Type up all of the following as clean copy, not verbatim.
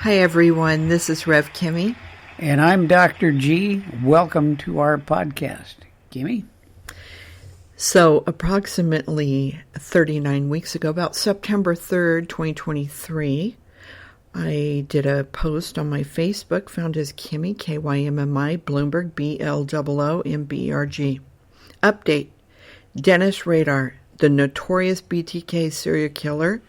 Hi everyone, this is Rev Kimmy. And I'm Dr. G. Welcome to our podcast. Kimmy? So approximately 39 weeks ago, about September 3rd, 2023, I did a post on my Facebook, found as Kimmy, K-Y-M-M-I, Bloomberg, B-L-O-O-M-B-E-R-G. Update: Dennis Rader, the notorious BTK serial killer,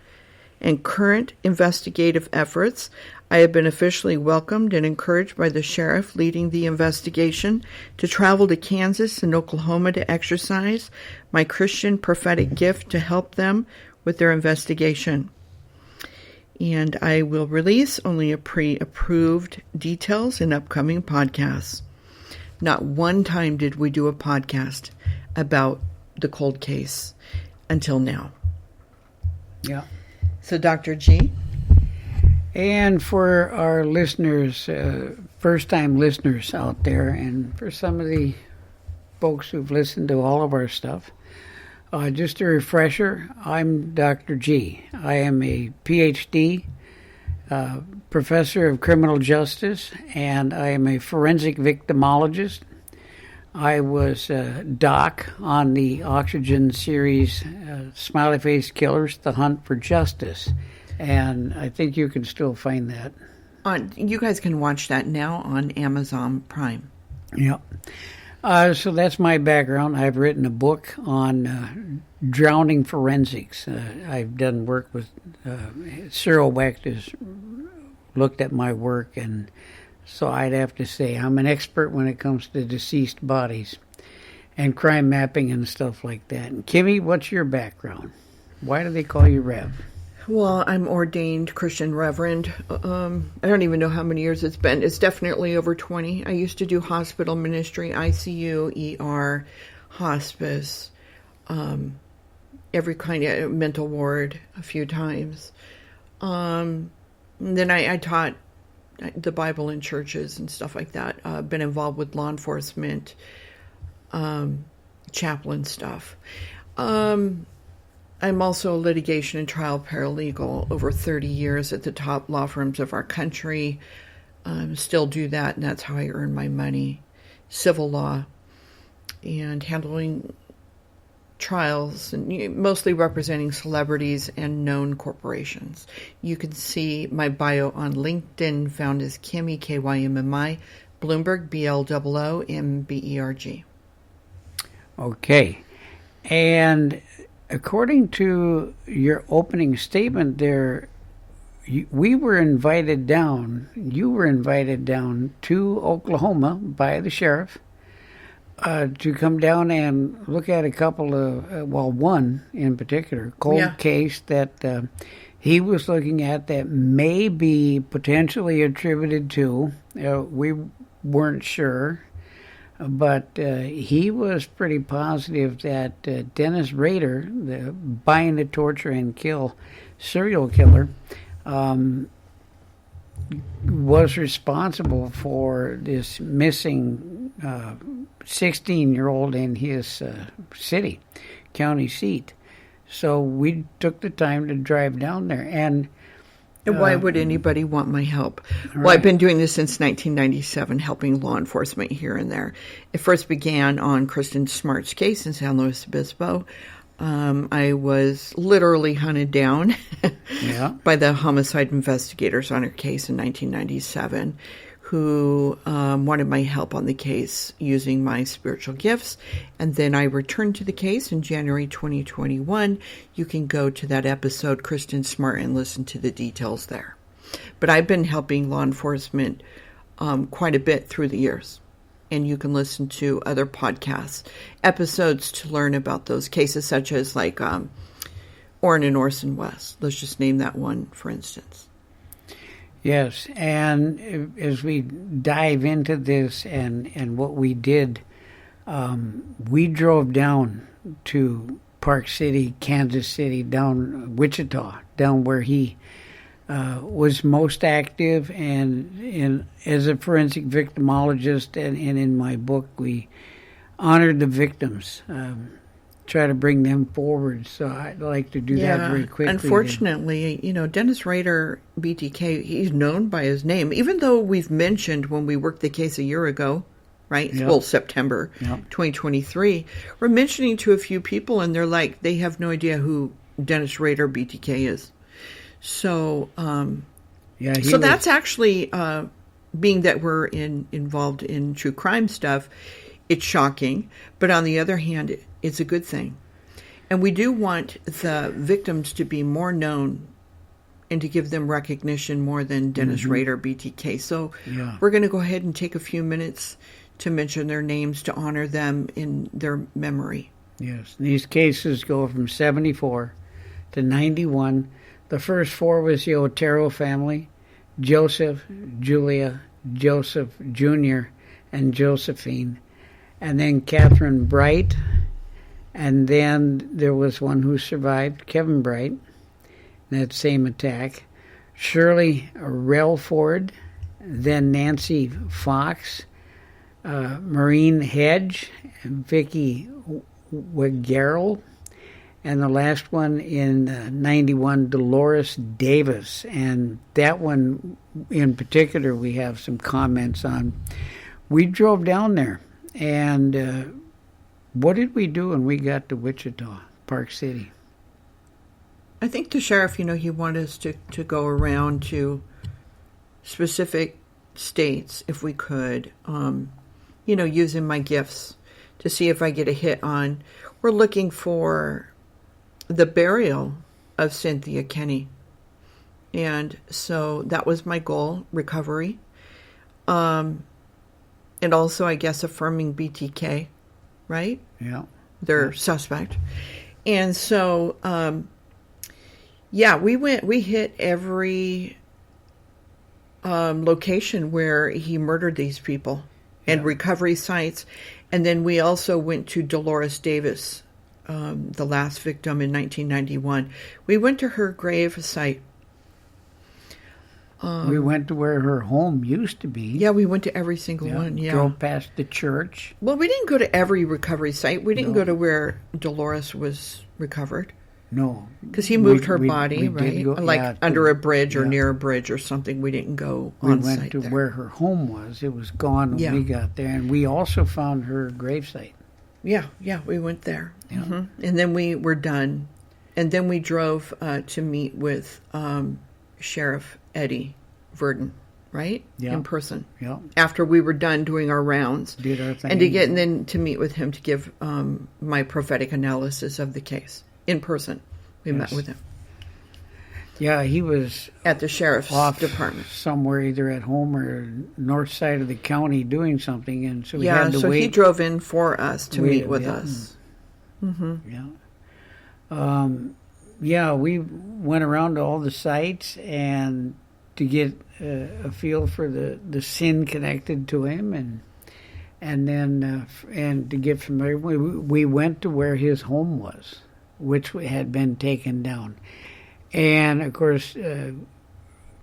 and current investigative efforts. I have been officially welcomed and encouraged by the sheriff leading the investigation to travel to Kansas and Oklahoma to exercise my Christian prophetic gift to help them with their investigation. And I will release only pre-approved details in upcoming podcasts. Not one time did we do a podcast about the cold case until now. Yeah. So, Dr. G? And for our listeners, first-time listeners out there, and for some of the folks who've listened to all of our stuff, just a refresher, I'm Dr. G. I am a PhD, professor of criminal justice, and I am a forensic victimologist. I was Doc on the Oxygen series, Smiley Face Killers, The Hunt for Justice. And I think you can still find that. You guys can watch that now on Amazon Prime. Yep. So that's my background. I've written a book on drowning forensics. I've done work with Cyril Wecht has looked at my work, and so I'd have to say I'm an expert when it comes to deceased bodies and crime mapping and stuff like that. And Kimmy, what's your background? Why do they call you Rev? Well, I'm ordained Christian Reverend. I don't even know how many years it's been. It's definitely over 20. I used to do hospital ministry, ICU, ER, hospice, every kind of mental ward a few times. Then I taught the Bible in churches and stuff like that. Been involved with law enforcement, chaplain stuff. I'm also a litigation and trial paralegal, over 30 years at the top law firms of our country. Still do that, and that's how I earn my money. Civil law and handling trials, and mostly representing celebrities and known corporations. You can see my bio on LinkedIn, found as Kimmy, K-Y-M-M-I, Bloomberg, B-L-O-O-M-B-E-R-G. Okay. And according to your opening statement there, you were invited down to Oklahoma by the sheriff to come down and look at a couple of, one in particular, cold case that he was looking at that may be potentially attributed to, we weren't sure, but he was pretty positive that Dennis Rader, the bind, to torture, and kill serial killer, was responsible for this missing 16-year-old in his county seat. So we took the time to drive down there. And why would anybody want my help? Right. Well, I've been doing this since 1997, helping law enforcement here and there. It first began on Kristen Smart's case in San Luis Obispo. I was literally hunted down by the homicide investigators on her case in 1997, who wanted my help on the case using my spiritual gifts. And then I returned to the case in January 2021. You can go to that episode, Kristen Smart, and listen to the details there. But I've been helping law enforcement quite a bit through the years. And you can listen to other podcasts, episodes to learn about those cases, such as like Orrin and Orson West. Let's just name that one, for instance. Yes, and as we dive into this and what we did, we drove down to Park City, Kansas City, down Wichita, down where he was most active, and as a forensic victimologist and in my book, we honored the victims. try to bring them forward. So I'd like to do that very quickly. Unfortunately, Dennis Rader, BTK, he's known by his name, even though we've mentioned when we worked the case a year ago, right? Yep. Well, September Yep. 2023. We're mentioning to a few people, and they're like, they have no idea who Dennis Rader, BTK is. So, that's actually, being that we're involved in true crime stuff, it's shocking. But on the other hand, it's a good thing. And we do want the victims to be more known and to give them recognition more than Dennis Rader, BTK. So we're going to go ahead and take a few minutes to mention their names to honor them in their memory. Yes, these cases go from 74 to 91. The first four was the Otero family: Joseph, Julia, Joseph Jr., and Josephine. And then Catherine Bright. And then there was one who survived, Kevin Bright, in that same attack. Shirley Relford, then Nancy Fox, Maureen Hedge, and Vicki Wegerl, and the last one in 91, Dolores Davis. And that one in particular we have some comments on. We drove down there, and what did we do when we got to Wichita, Park City? I think the sheriff, he wanted us to go around to specific states if we could, using my gifts to see if I get a hit on. We're looking for the burial of Cynthia Kenny. And so that was my goal, recovery. And also, I guess, affirming BTK, right? Yeah. Their suspect. And so, we hit every location where he murdered these people and recovery sites. And then we also went to Dolores Davis, the last victim in 1991. We went to her grave site. We went to where her home used to be. Yeah, we went to every single one. Yeah, drove past the church. Well, we didn't go to every recovery site. We didn't go to where Dolores was recovered. No, because he moved her body, right? Go, under a bridge or near a bridge or something. We didn't go on site. We went to where her home was. It was gone when we got there, and we also found her gravesite. Yeah, we went there. Yeah. And then we were done. And then we drove to meet with Sheriff Eddie Verdon, right? Yeah. In person. Yeah. After we were done doing our rounds. Did our thing. And then to meet with him to give my prophetic analysis of the case. In person. We met with him. Yeah, he was at the sheriff's department. Somewhere either at home or north side of the county doing something, and so we had to wait. He drove in for us to meet with us. Mm-hmm. Yeah. We went around to all the sites and to get a feel for the sin connected to him, and then to get familiar. We went to where his home was, which had been taken down. And, of course,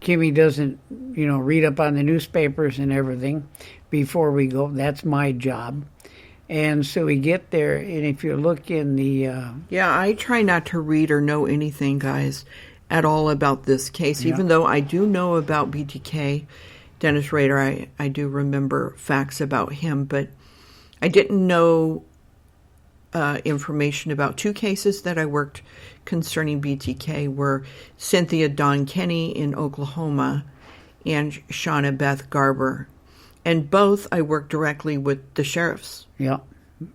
Kimmy doesn't, read up on the newspapers and everything before we go. That's my job. And so we get there, and if you look in the... I try not to read or know anything, guys, at all about this case, even though I do know about BTK, Dennis Rader. I do remember facts about him, but I didn't know... information about two cases that I worked concerning BTK were Cynthia Dawn Kenny in Oklahoma and Shauna Beth Garber. And both I worked directly with the sheriffs. Yeah.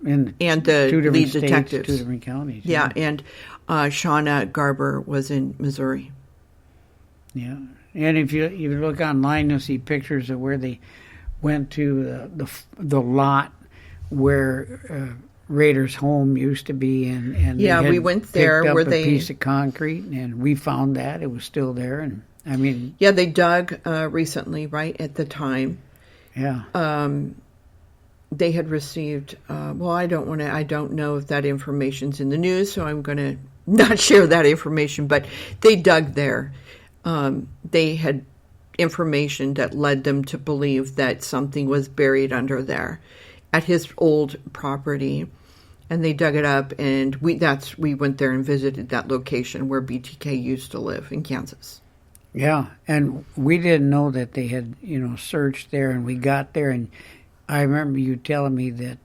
And the lead detectives. 2 different counties. Yeah, and Shauna Garber was in Missouri. Yeah. And if you look online, you'll see pictures of where they went to the lot where... Rader's home used to be, and we went there picked up where a piece of concrete, and we found that it was still there, and I mean, they dug recently, right at the time. Yeah. They had received. I don't know if that information's in the news, so I'm going to not share that information. But they dug there. They had information that led them to believe that something was buried under there at his old property. And they dug it up, and we went there and visited that location where BTK used to live in Kansas. Yeah, and we didn't know that they had, searched there, and we got there, and I remember you telling me that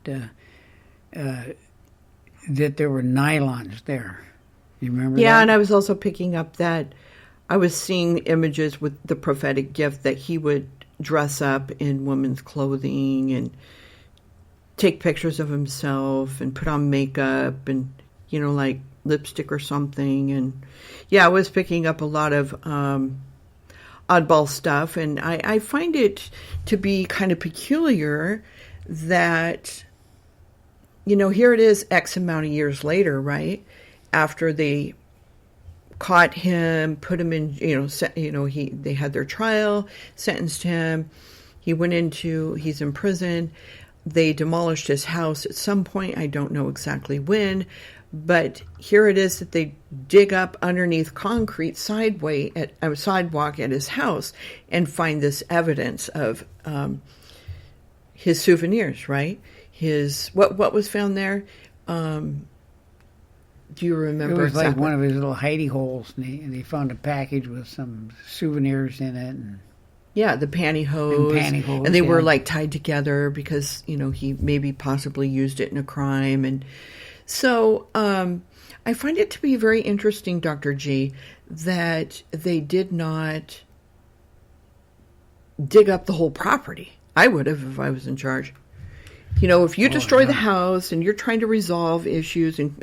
that there were nylons there. You remember that? Yeah, and I was also picking up that I was seeing images with the prophetic gift that he would dress up in women's clothing and take pictures of himself and put on makeup and, like lipstick or something. And yeah, I was picking up a lot of oddball stuff. And I find it to be kind of peculiar that, here it is X amount of years later, right? After they caught him, put him in, they had their trial, sentenced him. He's in prison. They demolished his house at some point. I don't know exactly when, but here it is that they dig up underneath concrete sidewalk at his house and find this evidence of his souvenirs, right? What was found there? Do you remember? It was exactly? Like one of his little hidey holes, and they found a package with some souvenirs in it. Yeah, the pantyhose. And they were like tied together because, he maybe possibly used it in a crime. And so I find it to be very interesting, Dr. G, that they did not dig up the whole property. I would have if I was in charge. If you destroy the house and you're trying to resolve issues and,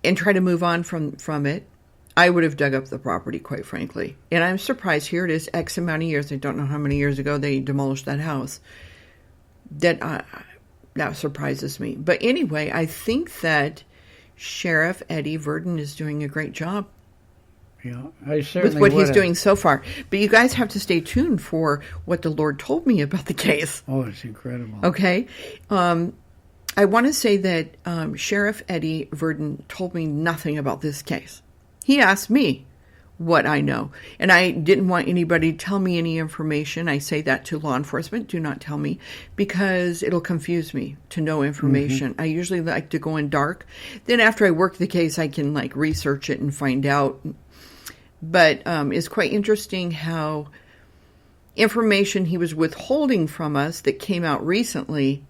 and try to move on from it, I would have dug up the property, quite frankly. And I'm surprised. Here it is, X amount of years. I don't know how many years ago they demolished that house. That surprises me. But anyway, I think that Sheriff Eddie Verdon is doing a great job. Yeah, I certainly with what he's doing so far. But you guys have to stay tuned for what the Lord told me about the case. Oh, it's incredible. Okay. I want to say that Sheriff Eddie Verdon told me nothing about this case. He asked me what I know, and I didn't want anybody to tell me any information. I say that to law enforcement, do not tell me, because it'll confuse me to know information. Mm-hmm. I usually like to go in dark. Then after I work the case, I can research it and find out. But it's quite interesting how information he was withholding from us that came out recently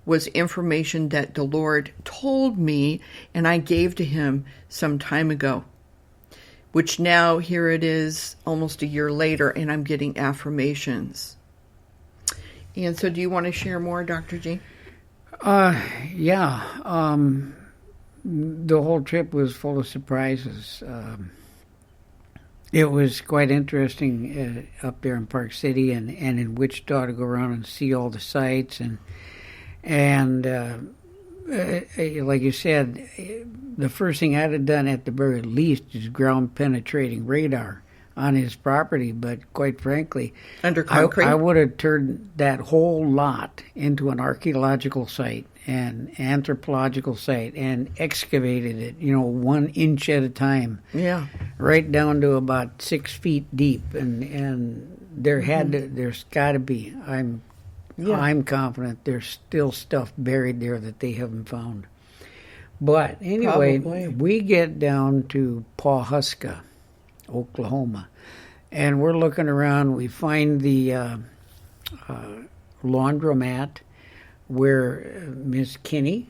was information that the Lord told me and I gave to him some time ago. Which now, here it is, almost a year later, and I'm getting affirmations. And so do you want to share more, Dr. G? Yeah. The whole trip was full of surprises. It was quite interesting up there in Park City and in Wichita to go around and see all the sites. And like you said, the first thing I'd have done at the very least is ground-penetrating radar on his property. But quite frankly, under concrete, I would have turned that whole lot into an archaeological site and anthropological site and excavated it, 1 inch at a time. Yeah, right down to about 6 feet deep, and there's got to be. I'm confident there's still stuff buried there that they haven't found. But anyway, Probably. We get down to Pawhuska, Oklahoma, and we're looking around. We find the laundromat where Miss Kinney,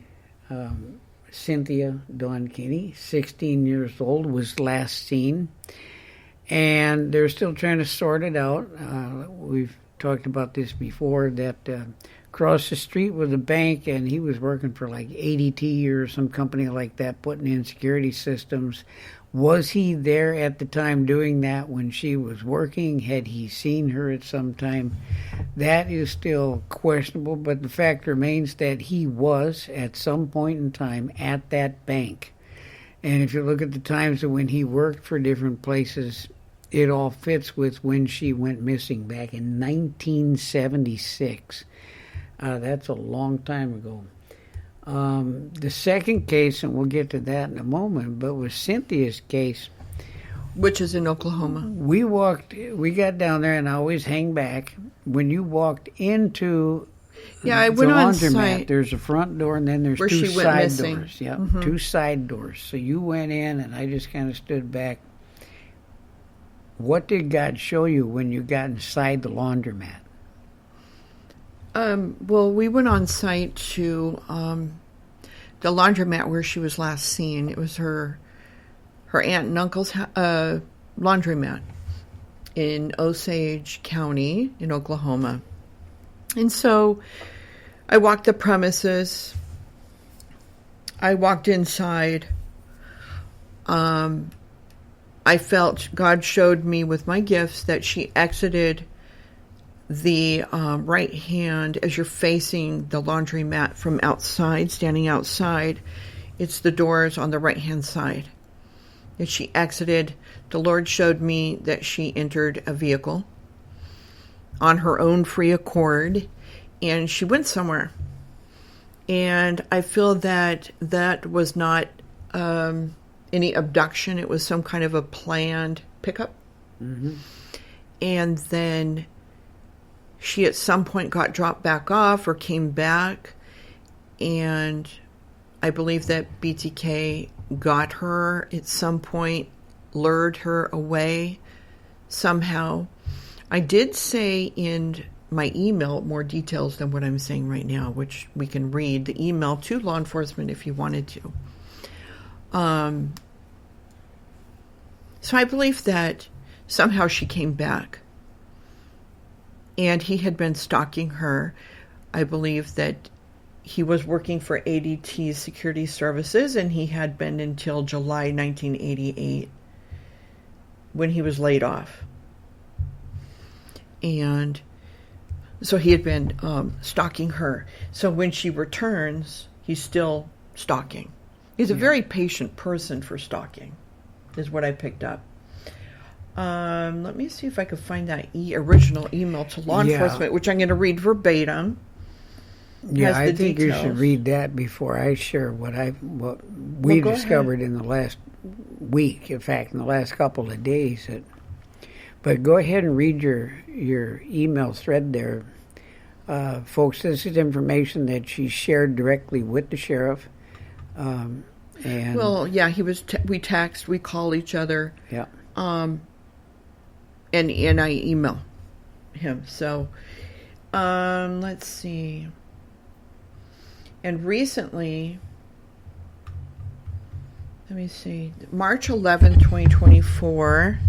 Cynthia Dawn Kinney, 16 years old, was last seen. And they're still trying to sort it out. We've talked about this before, that across the street was a bank, and he was working for like ADT or some company like that, putting in security systems. Was he there at the time doing that when she was working? Had he seen her at some time? That is still questionable, but the fact remains that he was at some point in time at that bank. And if you look at the times of when he worked for different places, it all fits with when she went missing back in 1976. That's a long time ago. The second case, and we'll get to that in a moment, but with Cynthia's case, which is in Oklahoma, we got down there, and I always hang back. When you walked into Yeah, I the went on laundromat. site. There's a front door, and then there's Where two she went side missing. doors. Yeah, two side doors. So you went in, and I just kind of stood back. What did God show you when you got inside the laundromat? Well, we went on site to the laundromat where she was last seen. It was her aunt and uncle's laundromat in Osage County in Oklahoma. And so I walked the premises. I walked inside. I felt God showed me with my gifts that she exited the right hand as you're facing the laundromat from outside, standing outside. It's the doors on the right hand side. That she exited. The Lord showed me that she entered a vehicle on her own free accord, and she went somewhere. And I feel that was not any abduction. It was some kind of a planned pickup. Mm-hmm. And then she at some point got dropped back off or came back, and I believe that BTK got her at some point, lured her away somehow. I did say in my email more details than what I'm saying right now, which we can read the email to law enforcement if you wanted to. So I believe that somehow she came back, and he had been stalking her. I believe that he was working for ADT Security Services, and he had been until July 1988 when he was laid off. And so he had been stalking her. So when she returns, he's still stalking. He's a very patient person for stalking, is what I picked up. Let me see if I could find that original email to law enforcement, which I'm going to read verbatim. Yeah, I think you should read that before I share what we discovered in the last week. In fact, in the last couple of days. But go ahead and read your email thread there, folks. This is information that she shared directly with the sheriff. And he was. We text, we call each other. Yeah. And I email him. So, let's see. And recently, let me see, March 11th, 2024.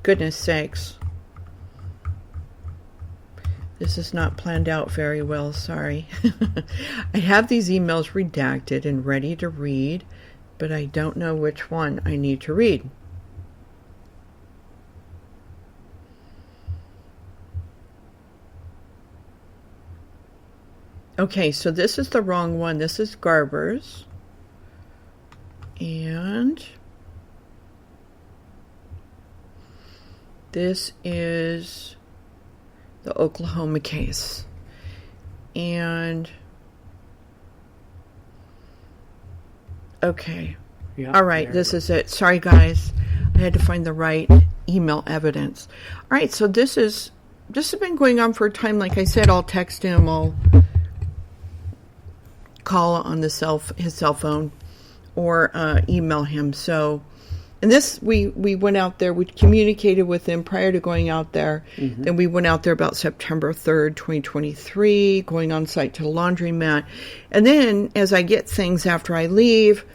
Goodness sakes. This is not planned out very well, sorry. I have these emails redacted and ready to read, but I don't know which one I need to read. Okay, so this is the wrong one. This is Garber's. And this is the Oklahoma case. And okay. Yeah, all right, this is it. Sorry, guys. I had to find the right email evidence. All right, so this has been going on for a time. Like I said, I'll text him. I'll call on his cell phone or email him. So, and this, we went out there, we communicated with him prior to going out there. Mm-hmm. Then we went out there about September 3rd, 2023, going on site to the laundromat. And then as I get things after I leave,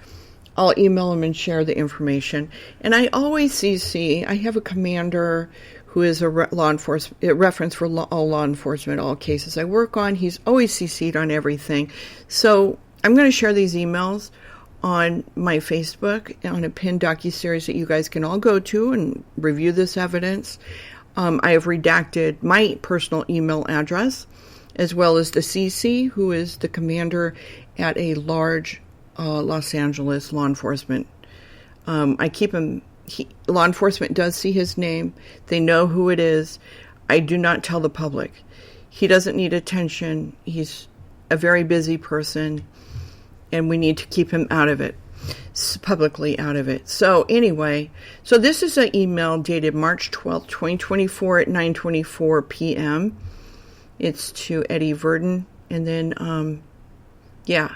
I'll email him and share the information. And I always CC, I have a commander who is a law enforcement, reference for all law enforcement, all cases I work on. He's always CC'd on everything. So I'm going to share these emails on my Facebook on a pinned docuseries that you guys can all go to and review this evidence. I have redacted my personal email address, as well as the CC, who is the commander at a large Los Angeles law enforcement. I keep him. Law enforcement does see his name. They know who it is. I do not tell the public. He doesn't need attention. He's a very busy person, and we need to keep him out of it. publicly out of it. So anyway, so this is an email dated March 12th, 2024 at 9:24 p.m. It's to Eddie Verdon. And then, yeah.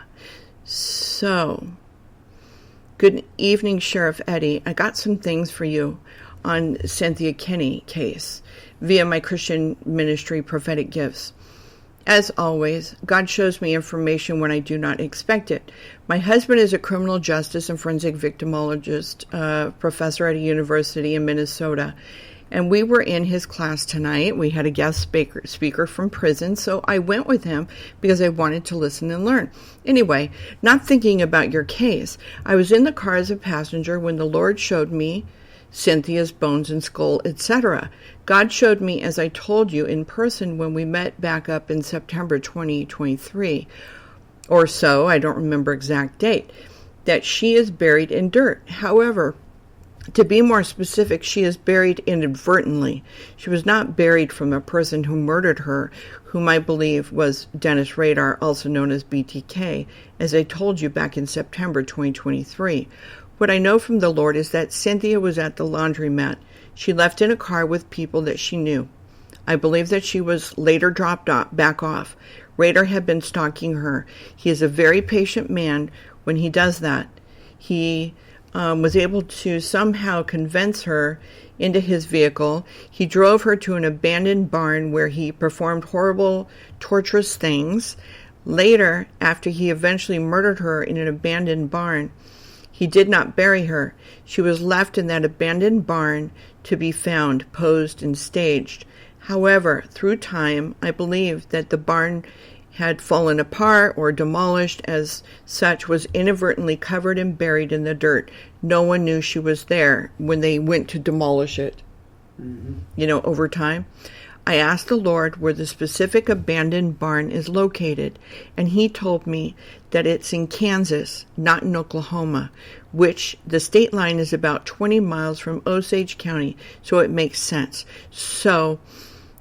So, good evening, Sheriff Eddie. I got some things for you on Cynthia Kinney case via my Christian ministry prophetic gifts. As always, God shows me information when I do not expect it. My husband is a criminal justice and forensic victimologist professor at a university in Minnesota, and we were in his class tonight. We had a guest speaker from prison, so I went with him because I wanted to listen and learn. Anyway, not thinking about your case, I was in the car as a passenger when the Lord showed me Cynthia's bones and skull, etc. God showed me, as I told you, in person when we met back up in September 2023 or so, I don't remember exact date, that she is buried in dirt. However, to be more specific, she is buried inadvertently. She was not buried from a person who murdered her, whom I believe was Dennis Rader, also known as BTK, as I told you back in September 2023. What I know from the Lord is that Cynthia was at the laundromat. She left in a car with people that she knew. I believe that she was later dropped back off. Rader had been stalking her. He is a very patient man when he does that. He was able to somehow convince her into his vehicle. He drove her to an abandoned barn where he performed horrible, torturous things. Later, after he eventually murdered her in an abandoned barn, he did not bury her. She was left in that abandoned barn to be found, posed, and staged. However, through time, I believe that the barn had fallen apart or demolished, as such, was inadvertently covered and buried in the dirt. No one knew she was there when they went to demolish it. Over time. I asked the Lord where the specific abandoned barn is located, and he told me that it's in Kansas, not in Oklahoma, which the state line is about 20 miles from Osage County, so it makes sense. So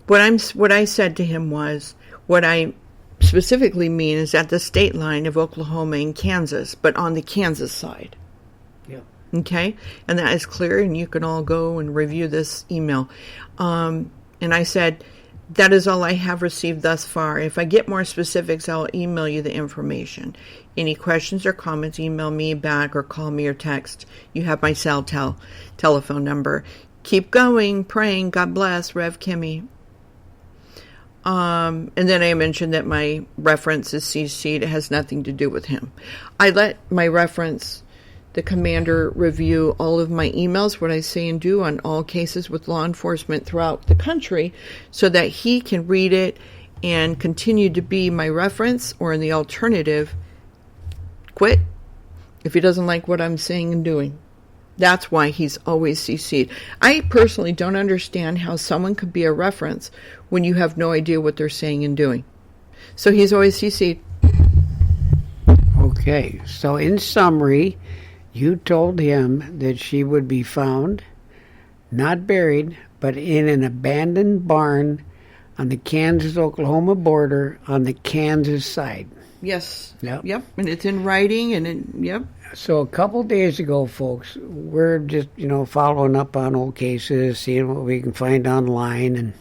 what I said to him was, what I specifically mean is at the state line of Oklahoma and Kansas, but on the Kansas side. Yeah. Okay? And that is clear, and you can all go and review this email. And I said, that is all I have received thus far. If I get more specifics, I'll email you the information. Any questions or comments, email me back or call me or text. You have my telephone number. Keep going, praying. God bless, Rev Kimmy. And then I mentioned that my reference is CC'd. It has nothing to do with him. I let my reference, the commander, review all of my emails, what I say and do on all cases with law enforcement throughout the country, so that he can read it and continue to be my reference, or in the alternative, quit if he doesn't like what I'm saying and doing. That's why he's always CC'd. I personally don't understand how someone could be a reference when you have no idea what they're saying and doing. So he's always CC'd. Okay, so in summary, you told him that she would be found, not buried, but in an abandoned barn on the Kansas-Oklahoma border on the Kansas side. Yes. Yep. And it's in writing, and yep. So a couple days ago, folks, we're just, following up on old cases, seeing what we can find online, and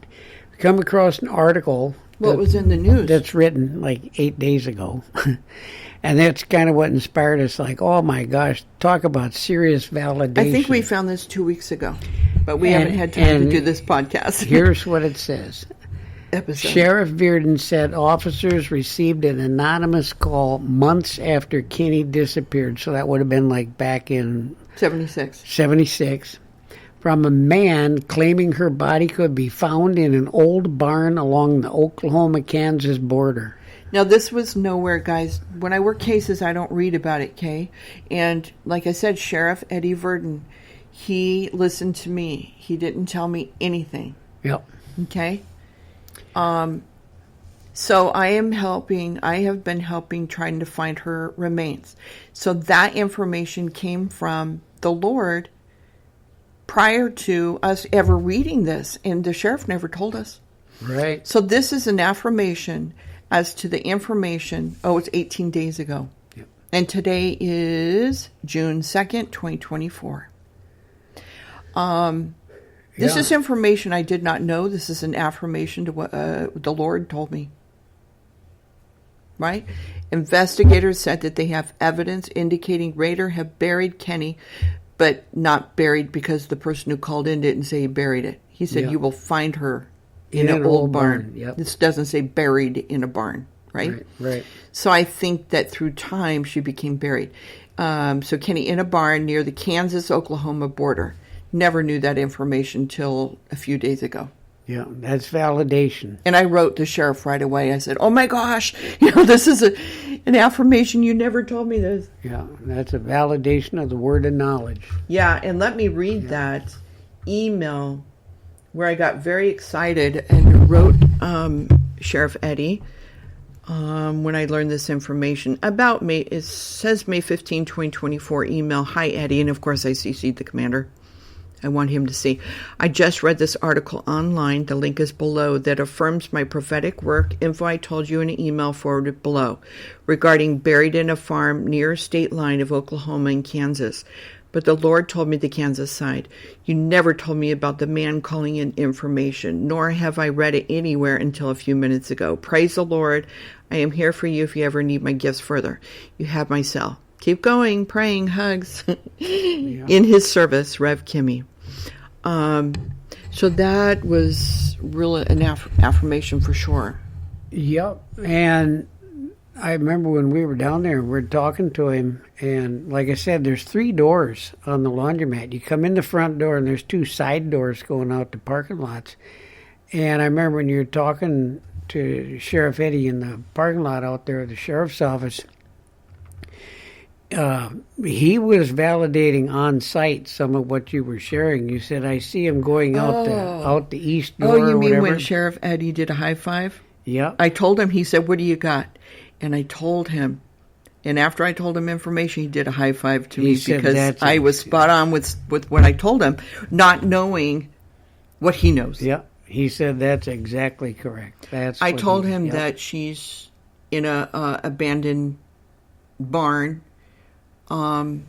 we come across an article. What was in the news? That's written like 8 days ago. And that's kind of what inspired us, like, oh my gosh, talk about serious validation. I think we found this 2 weeks ago, but we haven't had time to do this podcast. Here's what it says. Episode. Sheriff Verdon said officers received an anonymous call months after Kinney disappeared, so that would have been like back in 76, from a man claiming her body could be found in an old barn along the Oklahoma-Kansas border. Now, this was nowhere, guys. When I work cases, I don't read about it, Kay? And like I said, Sheriff Eddie Verdon, he listened to me. He didn't tell me anything. Yep. Okay? So I have been helping trying to find her remains. So that information came from the Lord prior to us ever reading this, and the sheriff never told us. Right. So this is an affirmation as to the information. Oh, it's 18 days ago. Yep. And today is June 2nd, 2024. This is information I did not know. This is an affirmation to what the Lord told me. Right? Investigators said that they have evidence indicating Rader had buried Kenny, but not buried because the person who called in didn't say he buried it. He said you will find her in an old barn. Yep. This doesn't say buried in a barn, right? Right. So I think that through time she became buried. So Kenny in a barn near the Kansas-Oklahoma border. Never knew that information till a few days ago. Yeah, that's validation. And I wrote the sheriff right away. I said, "Oh my gosh, this is an affirmation. You never told me this." Yeah, that's a validation of the word of knowledge. Yeah, and let me read that email where I got very excited and wrote Sheriff Eddie when I learned this information about May. It says May 15, 2024 email. Hi, Eddie. And of course, I CC'd the commander. I want him to see. I just read this article online. The link is below that affirms my prophetic work. Info I told you in an email forwarded below regarding buried in a farm near state line of Oklahoma and Kansas. But the Lord told me the Kansas side. You never told me about the man calling in information, nor have I read it anywhere until a few minutes ago. Praise the Lord. I am here for you if you ever need my gifts further. You have my cell. Keep going, praying, hugs. In his service, Rev Kimmy. So that was really an affirmation for sure. Yep. And I remember when we were down there, we were talking to him, and like I said, there's 3 doors on the laundromat. You come in the front door, and there's 2 side doors going out to parking lots. And I remember when you were talking to Sheriff Eddie in the parking lot out there at the sheriff's office, he was validating on site some of what you were sharing. You said, I see him going out the east door. Oh, you mean whatever. when Sheriff Eddie did a high five? Yeah. I told him, he said, what do you got? And I told him, and after I told him information, he did a high five to me because I was spot on with what I told him, not knowing what he knows. Yeah. He said that's exactly correct. I told him that she's in a abandoned barn. And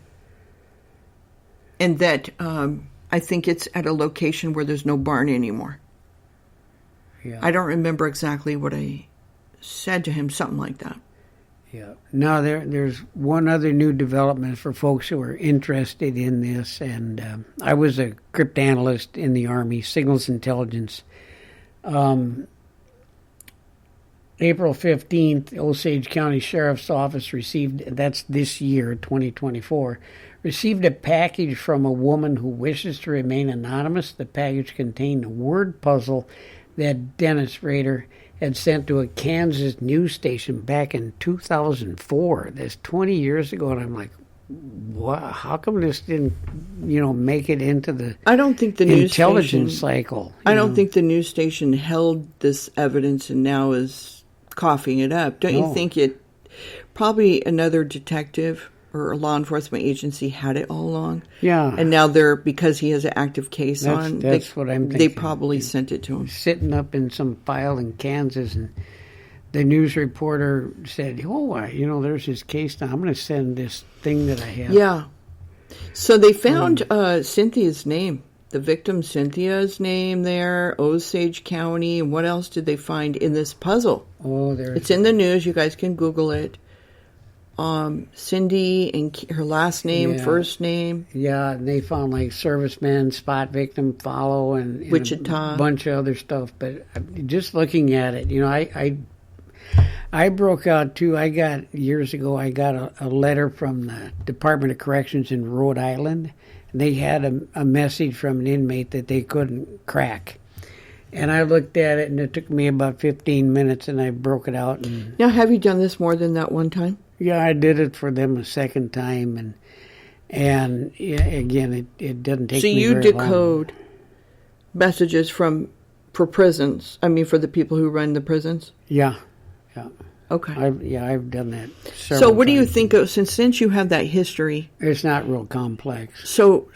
that I think it's at a location where there's no barn anymore. Yeah. I don't remember exactly what I said to him, something like that. Yeah. Now, there's one other new development for folks who are interested in this, and I was a cryptanalyst in the Army, signals intelligence. April 15th, Osage County Sheriff's Office received, that's this year, 2024, received a package from a woman who wishes to remain anonymous. The package contained a word puzzle that Dennis Rader had sent to a Kansas news station back in 2004. That's 20 years ago, and I'm like, wow, how come this didn't, make it into the I don't think the news intelligence station, cycle? I don't think the news station held this evidence and now is coughing it up. Don't you think it probably another detective or a law enforcement agency had it all along? Yeah. And now because he has an active case on, that's what I'm thinking. They probably sent it to him. Sitting up in some file in Kansas, and the news reporter said, there's his case now. I'm going to send this thing that I have. Yeah. So they found Cynthia's name. The victim Cynthia's name there, Osage County, and what else did they find in this puzzle? It's in the news. You guys can Google it. Cindy and her last name, first name. Yeah, and they found like servicemen, spot victim, follow, and Wichita. A bunch of other stuff. But just looking at it, I broke out too. Years ago, I got a letter from the Department of Corrections in Rhode Island. They had a message from an inmate that they couldn't crack. And I looked at it, and it took me about 15 minutes, and I broke it out. Now, have you done this more than that one time? Yeah, I did it for them a second time, and again, it doesn't take me very long. So you decode messages for prisons, for the people who run the prisons? Yeah. Okay. I've done that several So what do you times. think of, since you have that history? It's not real complex. So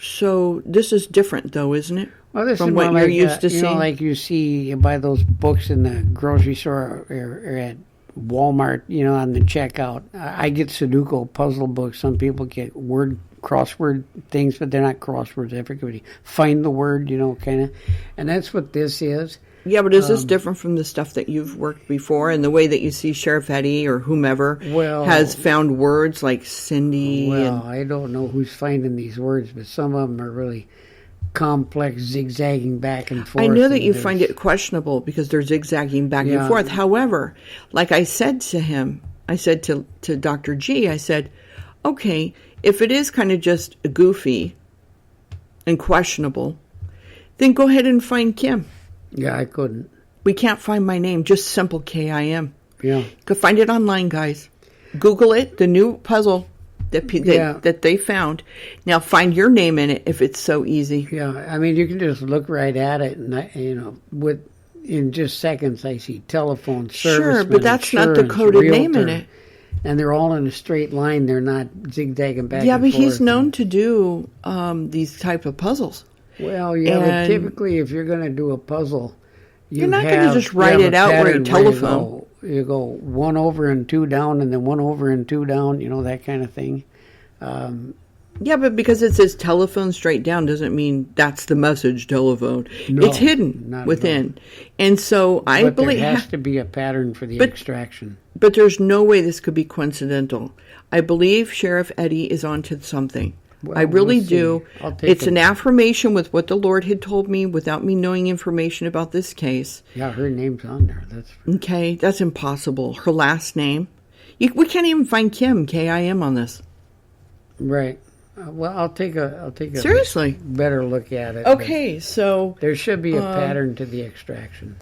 this is different, though, isn't it? Well, this from is what you're used to seeing? like you see, you buy those books in the grocery store or at Walmart, on the checkout. I get Sudoku puzzle books. Some people get crossword things, but they're not crosswords. Everybody find the word, kind of. And that's what this is. Yeah, but is this different from the stuff that you've worked before and the way that you see Sheriff Eddie or whomever has found words like Cindy? Well, I don't know who's finding these words, but some of them are really complex, zigzagging back and forth. I know that you find it questionable because they're zigzagging back and forth. However, like I said to him, I said to Dr. G, I said, okay, if it is kind of just goofy and questionable, then go ahead and find Kim. Yeah, I couldn't. We can't find my name, just simple KIM. Yeah. You can find it online, guys. Google it, the new puzzle that they found. Now find your name in it if it's so easy. Yeah, I mean, you can just look right at it, and in just seconds, I see telephone, service. Sure, but that's not the coded name in it. And they're all in a straight line. They're not zigzagging back. Yeah, and but forth. he's known to do these type of puzzles. Well, yeah, but typically, if you're going to do a puzzle, you're not going to just write it out where you telephone. You go 1 over and 2 down, and then 1 over and 2 down. That kind of thing. Yeah, but because it says telephone straight down doesn't mean that's the message telephone. No, it's hidden within. And so I believe there has to be a pattern for the extraction. But there's no way this could be coincidental. I believe Sheriff Eddie is onto something. Well, I really do. It's an affirmation with what the Lord had told me without me knowing information about this case. Yeah, her name's on there. Okay, that's impossible. Her last name. We can't even find Kim, KIM, on this. Right. Well, I'll take a seriously better look at it. Okay, so there should be a pattern to the extraction.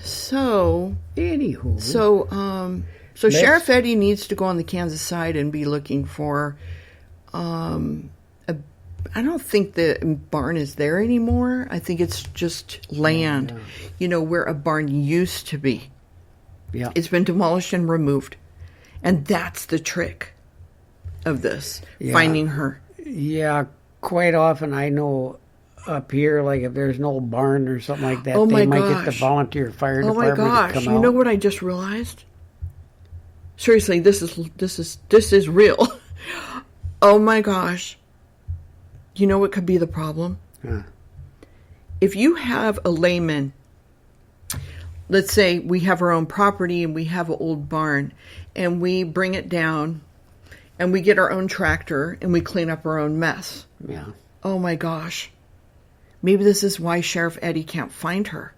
So anywho, so Sheriff Eddie needs to go on the Kansas side and be looking for. I don't think the barn is there anymore. I think it's just land, where a barn used to be. Yeah, it's been demolished and removed, and that's the trick of this, finding her. Yeah, quite often I know up here, like if there's an old barn or something like that, they might get the volunteer fire department to come out. You know what I just realized? Seriously, this is real. Oh my gosh. You know what could be the problem? Yeah. If you have a layman, let's say we have our own property and we have an old barn and we bring it down and we get our own tractor and we clean up our own mess. Yeah. Oh my gosh. Maybe this is why Sheriff Eddie can't find her.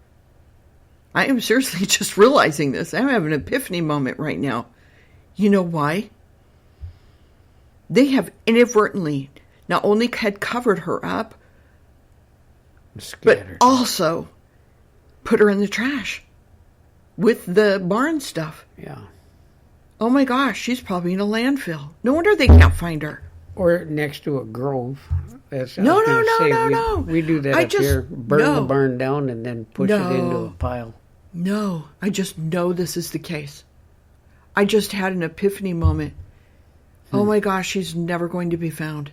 I am seriously just realizing this. I'm having an epiphany moment right now. You know why? They have inadvertently not only had covered her up, but also put her in the trash with the barn stuff. Yeah. Oh my gosh, she's probably in a landfill. No wonder they can't find her. Or next to a grove. No. We do that up here. Burn the barn down and then push it into a pile. No, I just know this is the case. I just had an epiphany moment. Oh my gosh, she's never going to be found.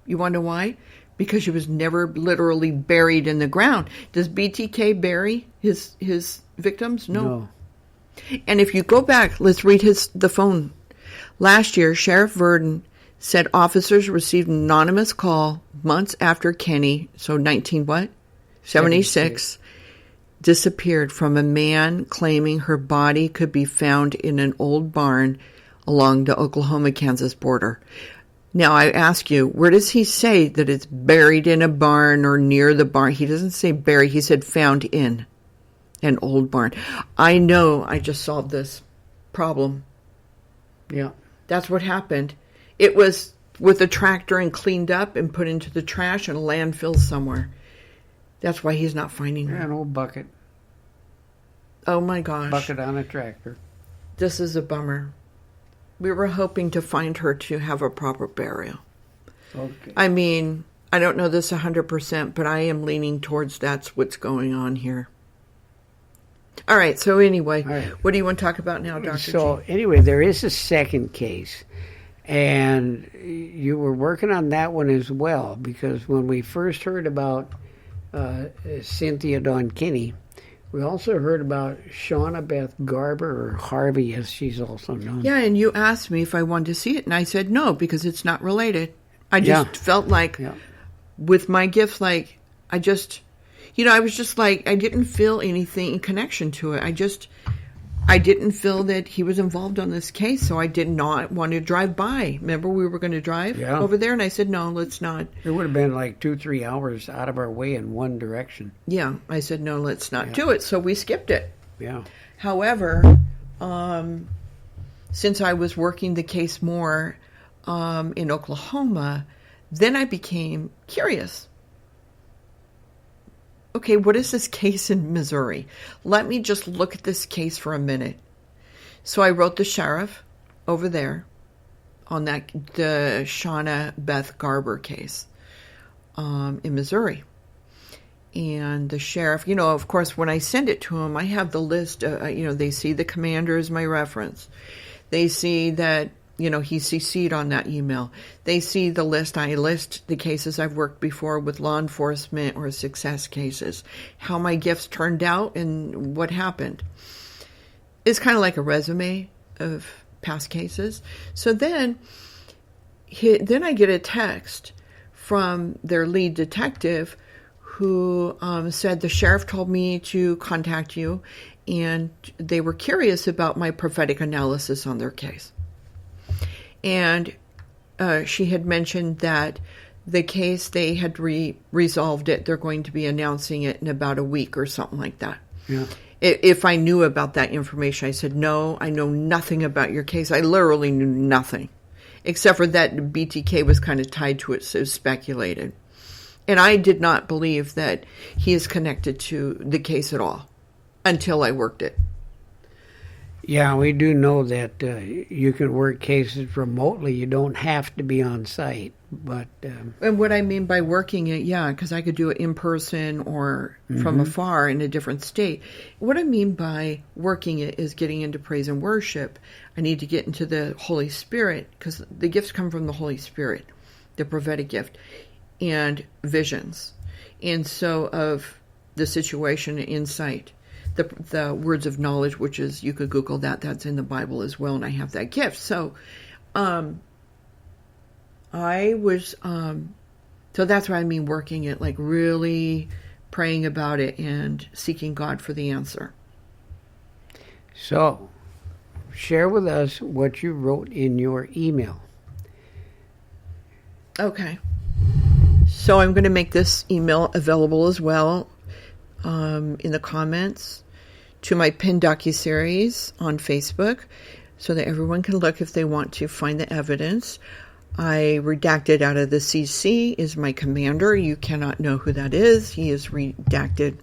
You want to know why? Because she was never literally buried in the ground. Does BTK bury his victims? No. And if you go back, let's read the phone. Last year, Sheriff Verdon said officers received an anonymous call months after Kenny, so 76, disappeared from a man claiming her body could be found in an old barn along the Oklahoma-Kansas border. Now, I ask you, where does he say that it's buried in a barn or near the barn? He doesn't say buried. He said found in an old barn. I know I just solved this problem. Yeah. That's what happened. It was with a tractor and cleaned up and put into the trash in a landfill somewhere. That's why he's not finding her. An old bucket. Oh my gosh. Bucket on a tractor. This is a bummer. We were hoping to find her to have a proper burial. Okay. I mean, I don't know this 100%, but I am leaning towards that's what's going on here. All right, so anyway, what do you want to talk about now, Dr. So anyway, there is a second case, and you were working on that one as well, because when we first heard about Cynthia Dawn Kinney, We also heard about Shauna Beth Garber, or Harvey as she's also known. Yeah, and you asked me if I wanted to see it, and I said no, because it's not related. I just felt like with my gift, like I just, I was just like, I didn't feel anything in connection to it. I didn't feel that he was involved on this case, so I did not want to drive by. Remember, we were going to drive over there, and I said, no, let's not. It would have been like 2-3 hours out of our way in one direction. Yeah, I said, no, let's not do it, so we skipped it. Yeah. However, since I was working the case more in Oklahoma, then I became curious. Okay, what is this case in Missouri? Let me just look at this case for a minute. So I wrote the sheriff over there on the Shauna Beth Garber case in Missouri. And the sheriff, of course, when I send it to him, I have the list. They see the commander as my reference. They see that, he CC'd on that email. They see the list. I list the cases I've worked before with law enforcement or success cases, how my gifts turned out and what happened. It's kind of like a resume of past cases. So then I get a text from their lead detective who said the sheriff told me to contact you, and they were curious about my prophetic analysis on their case. And she had mentioned that the case, they had resolved it. They're going to be announcing it in about a week or something like that. Yeah. If I knew about that information, I said, no, I know nothing about your case. I literally knew nothing, except for that BTK was kind of tied to it, so speculated. And I did not believe that he is connected to the case at all until I worked it. Yeah, we do know that you can work cases remotely. You don't have to be on site. But and what I mean by working it, because I could do it in person or from afar in a different state. What I mean by working it is getting into praise and worship. I need to get into the Holy Spirit, because the gifts come from the Holy Spirit, the prophetic gift, and visions. And so of the situation, insight. The words of knowledge, which is, you could Google that. That's in the Bible as well, and I have that gift. So, I was, so that's what I mean working it, like really praying about it and seeking God for the answer. So, share with us what you wrote in your email. Okay. So I'm going to make this email available as well in the comments to my pinned docuseries on Facebook, so that everyone can look if they want to find the evidence. I redacted out of the CC is my commander. You cannot know who that is. He is redacted.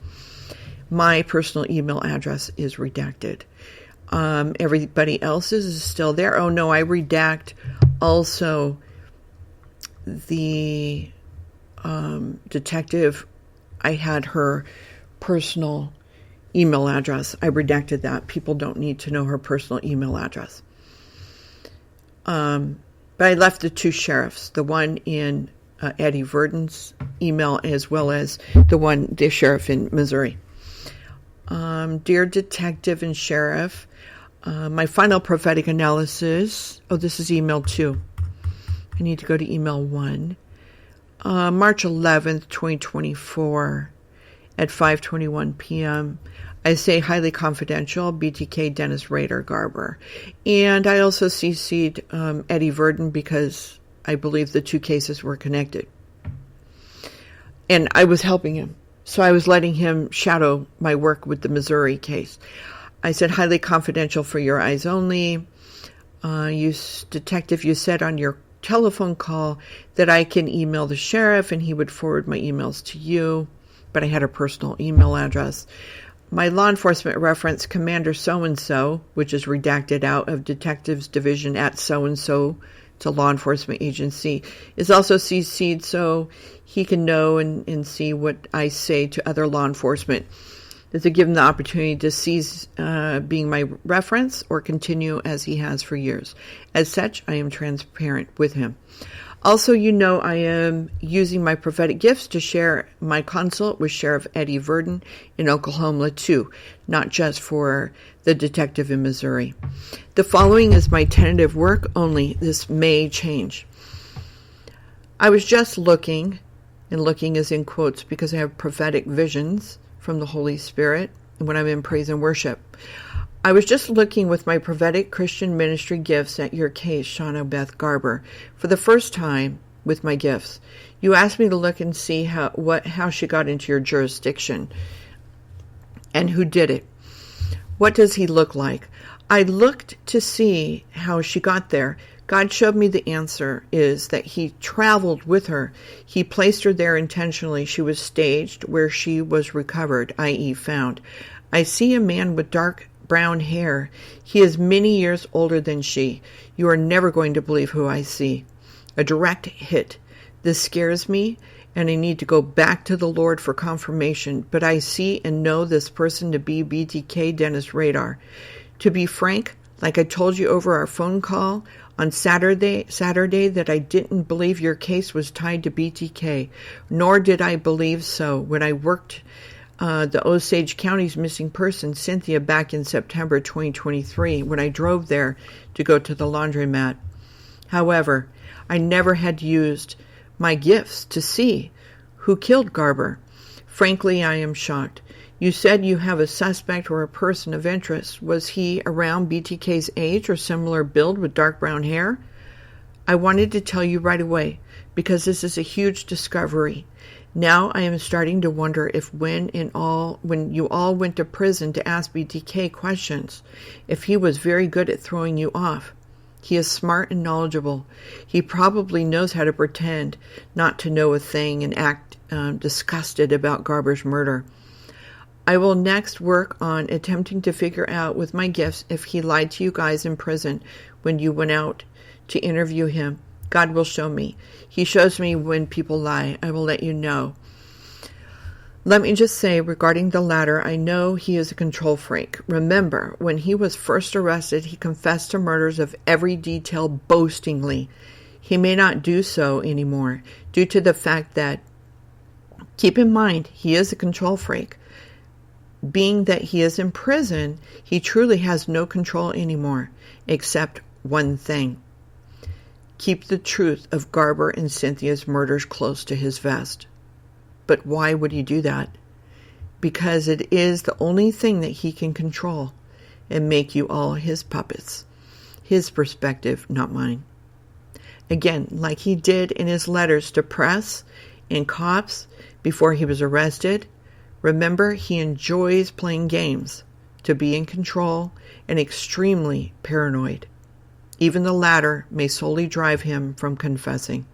My personal email address is redacted. Everybody else's is still there. Oh no, I redact also the detective. I had her personal email address. I redacted that. People don't need to know her personal email address. But I left the two sheriffs, the one in Eddie Verdon's email, as well as the sheriff in Missouri. Dear Detective and Sheriff, my final prophetic analysis. Oh, this is email 2. I need to go to email 1. March 11th, 2024 at 5:21 p.m. I say highly confidential, BTK Dennis Rader Garber. And I also CC'd Eddie Verdon, because I believe the two cases were connected. And I was helping him. So I was letting him shadow my work with the Missouri case. I said highly confidential for your eyes only. Detective, you said on your telephone call that I can email the sheriff and he would forward my emails to you, but I had a personal email address. My law enforcement reference, Commander so-and-so, which is redacted out of Detectives Division at so-and-so, it's a law enforcement agency, is also CC'd so he can know and see what I say to other law enforcement. Does it give him the opportunity to cease being my reference or continue as he has for years? As such, I am transparent with him. Also, I am using my prophetic gifts to share my consult with Sheriff Eddie Verdon in Oklahoma, too, not just for the detective in Missouri. The following is my tentative work only. This may change. I was just looking, and looking is in quotes because I have prophetic visions from the Holy Spirit when I'm in praise and worship. I was just looking with my prophetic Christian ministry gifts at your case, Shauna Beth Garber, for the first time with my gifts. You asked me to look and see how she got into your jurisdiction and who did it. What does he look like? I looked to see how she got there. God showed me the answer is that he traveled with her. He placed her there intentionally. She was staged where she was recovered, i.e. found. I see a man with dark brown hair. He is many years older than she. You are never going to believe who I see. A direct hit. This scares me, and I need to go back to the Lord for confirmation. But I see and know this person to be BTK Dennis Rader. To be frank, like I told you over our phone call on Saturday that I didn't believe your case was tied to BTK, nor did I believe so when I worked the Osage County's missing person, Cynthia, back in September 2023 when I drove there to go to the laundromat. However, I never had used my gifts to see who killed Garber. Frankly, I am shocked. You said you have a suspect or a person of interest. Was he around BTK's age or similar build with dark brown hair? I wanted to tell you right away because this is a huge discovery. Now I am starting to wonder if when you all went to prison to ask BTK questions, if he was very good at throwing you off. He is smart and knowledgeable. He probably knows how to pretend not to know a thing and act disgusted about Garber's murder. I will next work on attempting to figure out with my gifts if he lied to you guys in prison when you went out to interview him. God will show me. He shows me when people lie. I will let you know. Let me just say, regarding the latter, I know he is a control freak. Remember, when he was first arrested, he confessed to murders of every detail boastingly. He may not do so anymore due to the fact that, keep in mind, he is a control freak. Being that he is in prison, he truly has no control anymore, except one thing. Keep the truth of Garber and Cynthia's murders close to his vest. But why would he do that? Because it is the only thing that he can control and make you all his puppets. His perspective, not mine. Again, like he did in his letters to press and cops before he was arrested, remember he enjoys playing games to be in control and extremely paranoid. Even the latter may solely drive him from confessing.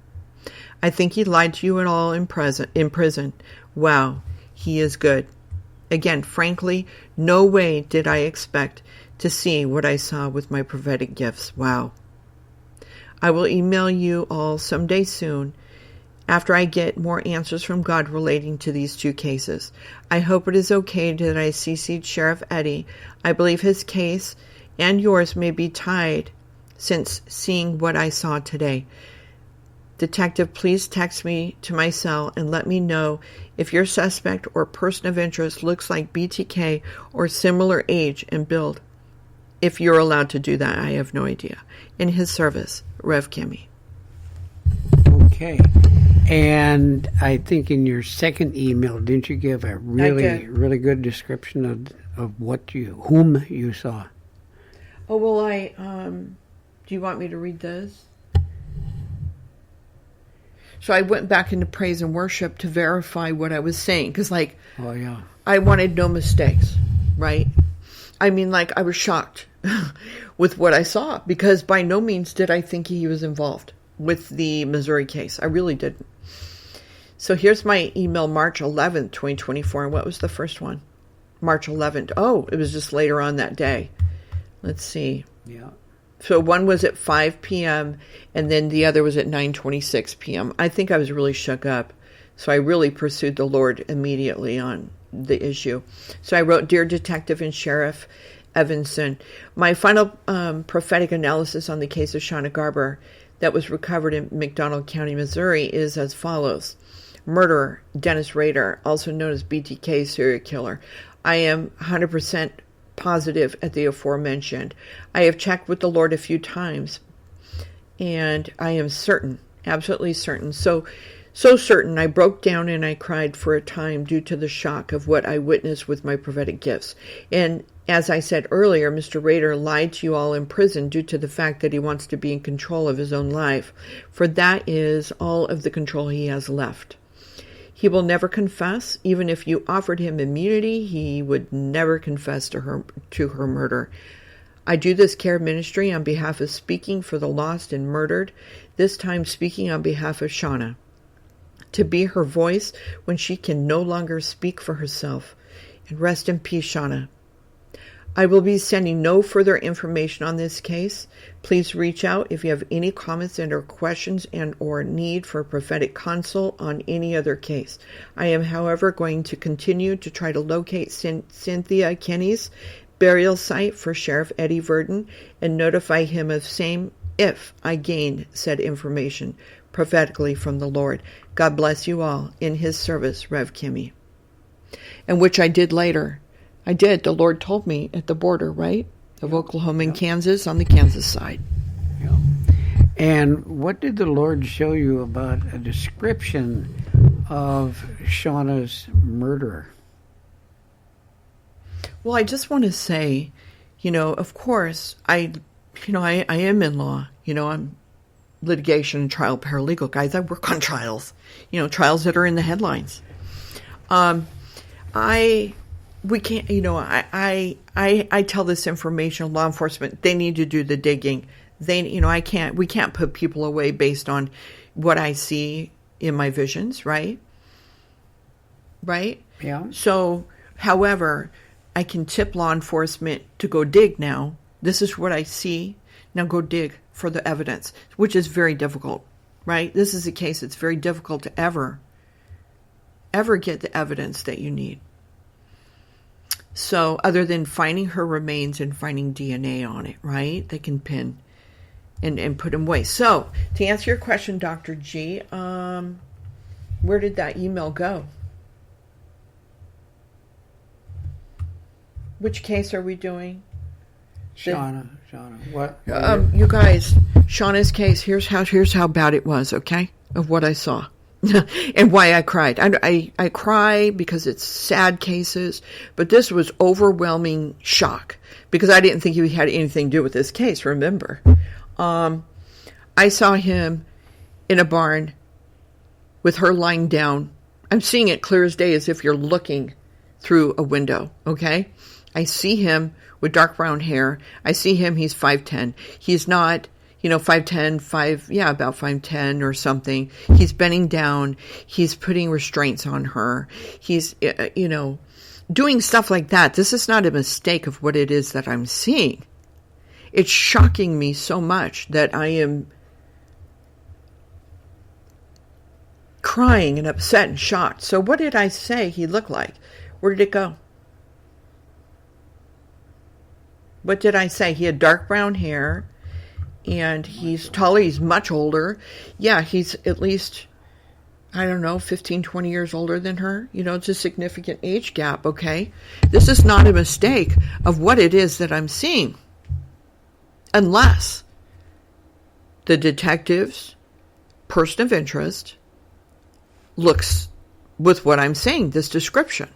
I think he lied to you at all in prison. Wow, he is good. Again, frankly, no way did I expect to see what I saw with my prophetic gifts. Wow. I will email you all someday soon after I get more answers from God relating to these two cases. I hope it is okay that I CC'd Sheriff Eddie. I believe his case and yours may be tied since seeing what I saw today. Detective, please text me to my cell and let me know if your suspect or person of interest looks like BTK or similar age and build. If you're allowed to do that, I have no idea. In his service, Rev Kimmy. Okay. And I think in your second email, didn't you give a really good description of whom you saw? Oh, well, do you want me to read those? So I went back into praise and worship to verify what I was saying. Because, oh, yeah. I wanted no mistakes, right? I mean, I was shocked with what I saw. Because by no means did I think he was involved with the Missouri case. I really didn't. So here's my email, March 11th, 2024. And what was the first one? March 11th. Oh, it was just later on that day. Let's see. Yeah. So one was at 5 p.m. and then the other was at 9:26 p.m. I think I was really shook up. So I really pursued the Lord immediately on the issue. So I wrote, Dear Detective and Sheriff Evanson, my final prophetic analysis on the case of Shauna Garber that was recovered in McDonald County, Missouri is as follows. Murderer, Dennis Rader, also known as BTK serial killer. I am 100% positive at the aforementioned. I have checked with the Lord a few times, and I am certain, absolutely certain. So certain, I broke down and I cried for a time due to the shock of what I witnessed with my prophetic gifts. And as I said earlier, Mr. Rader lied to you all in prison due to the fact that he wants to be in control of his own life, for that is all of the control he has left. He will never confess. Even if you offered him immunity, he would never confess to her murder. I do this care ministry on behalf of speaking for the lost and murdered, this time speaking on behalf of Shauna, to be her voice when she can no longer speak for herself. And rest in peace, Shauna. I will be sending no further information on this case. Please reach out if you have any comments and or questions and or need for a prophetic consult on any other case. I am, however, going to continue to try to locate Cynthia Kenny's burial site for Sheriff Eddie Verdon and notify him of same if I gain said information prophetically from the Lord. God bless you all. In his service, Rev Kimmy. And which I did later. I did. The Lord told me at the border, right? Of Oklahoma and Kansas, on the Kansas side. Yeah. And what did the Lord show you about a description of Shauna's murderer? Well, I just want to say, of course, I am in law. I'm litigation and trial paralegal, guys. I work on trials, trials that are in the headlines. We can't, I tell this information, law enforcement, they need to do the digging. We can't put people away based on what I see in my visions, right? Right? Yeah. So, however, I can tip law enforcement to go dig now. This is what I see. Now go dig for the evidence, which is very difficult, right? This is a case that's very difficult to ever get the evidence that you need. So other than finding her remains and finding DNA on it, right? They can pin and put them away. So to answer your question, Dr. G, where did that email go? Which case are we doing? Shauna. What? You guys, Shauna's case, here's how bad it was, okay? Of what I saw. And why I cried. I cry because it's sad cases, but this was overwhelming shock because I didn't think he had anything to do with this case, remember. I saw him in a barn with her lying down. I'm seeing it clear as day as if you're looking through a window, okay? I see him with dark brown hair. I see him, he's 5'10". He's not 5'10", about 5'10" or something. He's bending down. He's putting restraints on her. He's, doing stuff like that. This is not a mistake of what it is that I'm seeing. It's shocking me so much that I am crying and upset and shocked. So what did I say he looked like? Where did it go? What did I say? He had dark brown hair. And he's taller, he's much older. Yeah, he's at least, 15, 20 years older than her. It's a significant age gap, okay? This is not a mistake of what it is that I'm seeing. Unless the detective's person of interest looks with what I'm saying, this description.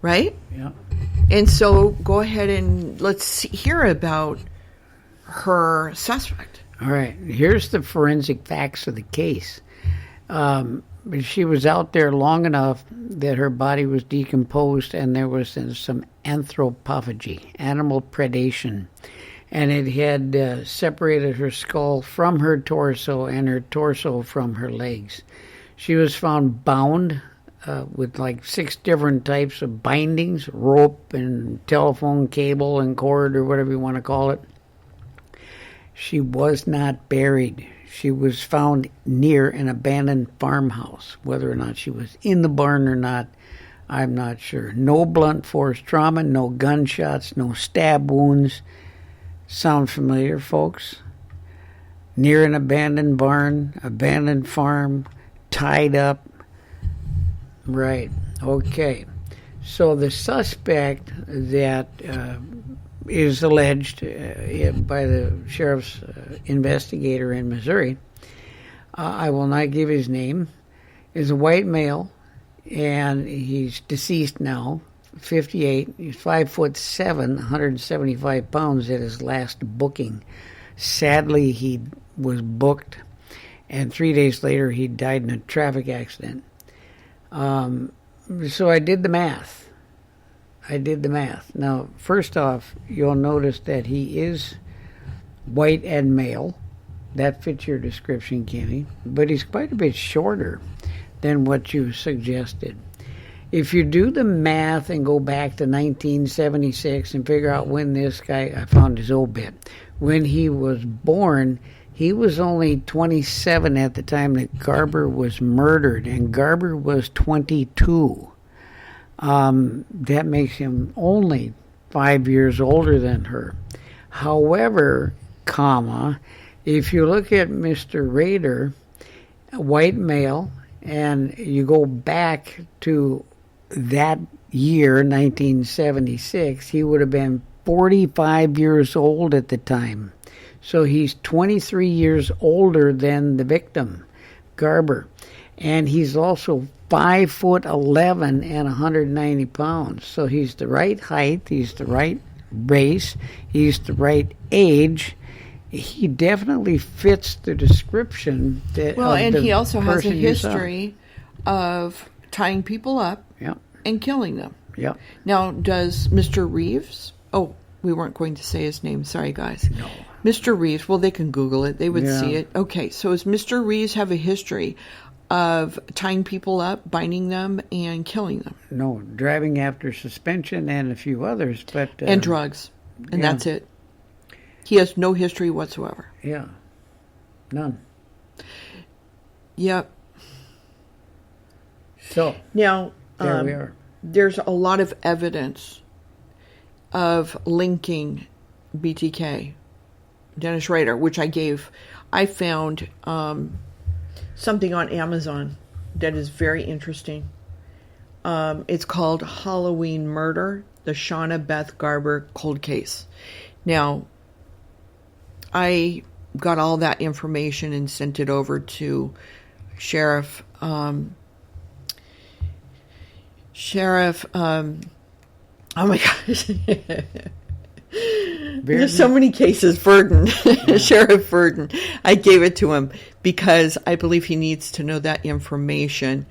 Right? Yeah. And so go ahead and let's hear about her suspect. All right. Here's the forensic facts of the case. She was out there long enough that her body was decomposed and there was some anthropophagy, animal predation. And it had separated her skull from her torso and her torso from her legs. She was found bound with like 6 different types of bindings, rope and telephone cable and cord or whatever you want to call it. She was not buried. She was found near an abandoned farmhouse. Whether or not she was in the barn or not, I'm not sure. No blunt force trauma, no gunshots, no stab wounds. Sound familiar, folks? Near an abandoned barn, abandoned farm, tied up. Right. Okay. So the suspect that is alleged by the sheriff's investigator in Missouri, I will not give his name, is a white male, and he's deceased now, 58. He's 5'7", 175 pounds at his last booking. Sadly, he was booked, and 3 days later he died in a traffic accident. So I did the math. Now, first off, you'll notice that he is white and male. That fits your description, Kenny. But he's quite a bit shorter than what you suggested. If you do the math and go back to 1976 and figure out when this guy, I found his obit, when he was born, he was only 27 at the time that Garber was murdered, and Garber was 22. That makes him only 5 years older than her. However, if you look at Mr. Rader, a white male, and you go back to that year, 1976, he would have been 45 years old at the time. So he's 23 years older than the victim, Garber. And he's also 5'11" and 190 pounds. So he's the right height, he's the right race, he's the right age. He definitely fits the description that. Well, and he also has a person you saw. history of tying people up Yep. and killing them. Yep. Now, does Mr. Reeves? Oh, we weren't going to say his name. Sorry, guys. No. Mr. Reeves. Well, they can Google it. They would Yeah. see it. Okay, so does Mr. Reeves have a history of tying people up, binding them, and killing them? No, driving after suspension and a few others, but And drugs. And yeah. that's it. He has no history whatsoever. Yeah, none. Yep. So Now, there we are. there's a lot of evidence of linking BTK, Dennis Rader, which I found something on Amazon that is very interesting. It's called Halloween Murder, the Shauna Beth Garber Cold Case. Now, I got all that information and sent it over to Sheriff, oh my gosh. There's so many cases. Verdon, Sheriff Verdon. I gave it to him because I believe he needs to know that information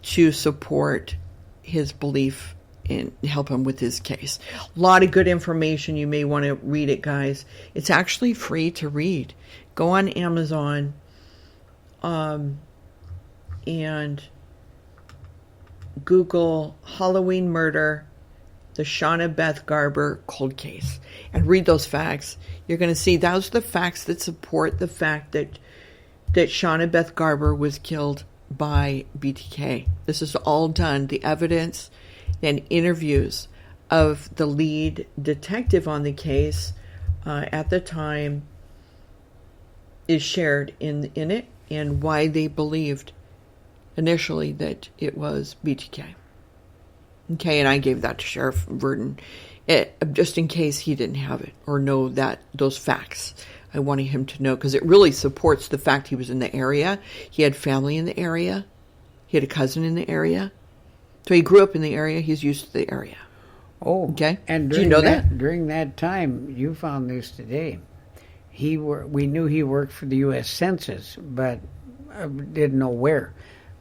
to support his belief and help him with his case. A lot of good information. You may want to read it, guys. It's actually free to read. Go on Amazon and Google Halloween Murder, the Shauna Beth Garber Cold Case, and read those facts. You're going to see those are the facts that support the fact that Shauna Beth Garber was killed by BTK. This is all done. The evidence and interviews of the lead detective on the case at the time is shared in it, and why they believed initially that it was BTK. Okay, and I gave that to Sheriff Verdon just in case he didn't have it or know that those facts. I wanted him to know because it really supports the fact he was in the area. He had family in the area. He had a cousin in the area. So he grew up in the area. He's used to the area. Oh, okay. And do you know that? During that time, you found this today. We knew he worked for the U.S. Census, but I didn't know where.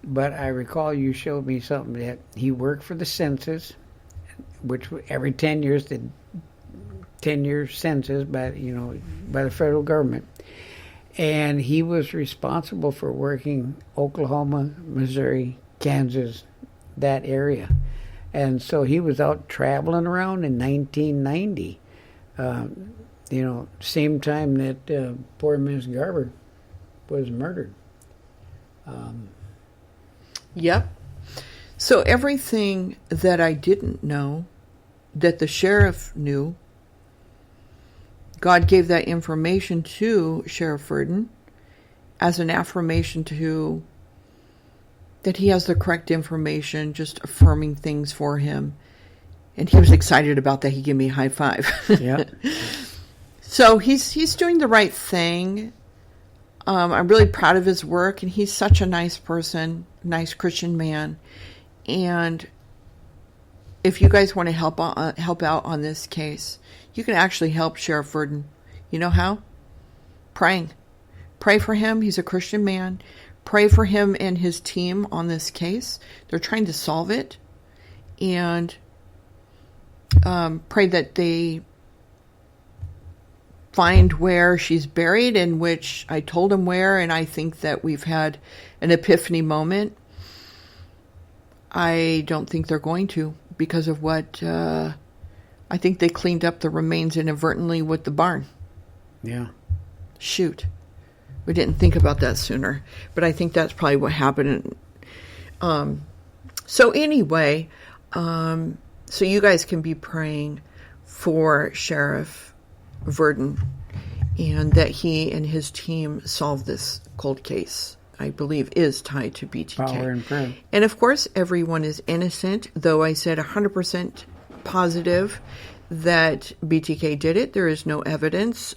But I recall you showed me something that he worked for the census, which every 10 years, the 10-year census by the federal government. And he was responsible for working Oklahoma, Missouri, Kansas, that area. And so he was out traveling around in 1990, same time that poor Miss Garber was murdered. Yep. So everything that I didn't know, that the sheriff knew, God gave that information to Sheriff Verdon as an affirmation to that he has the correct information, just affirming things for him. And he was excited about that. He gave me a high five. Yeah. So he's doing the right thing. I'm really proud of his work, and he's such a nice person, nice Christian man. And if you guys want to help out on this case, you can actually help Sheriff Verdon. You know how? Praying. Pray for him. He's a Christian man. Pray for him and his team on this case. They're trying to solve it. And pray that they find where she's buried, in which I told him where, and I think that we've had an epiphany moment. I don't think they're going to, because of what I think they cleaned up the remains inadvertently with the barn. Yeah. Shoot. We didn't think about that sooner, but I think that's probably what happened. So anyway, so you guys can be praying for Sheriff Verdon and that he and his team solve this cold case. I believe is tied to BTK. Power and prayer. And of course, everyone is innocent, though I said 100% positive that BTK did it. There is no evidence.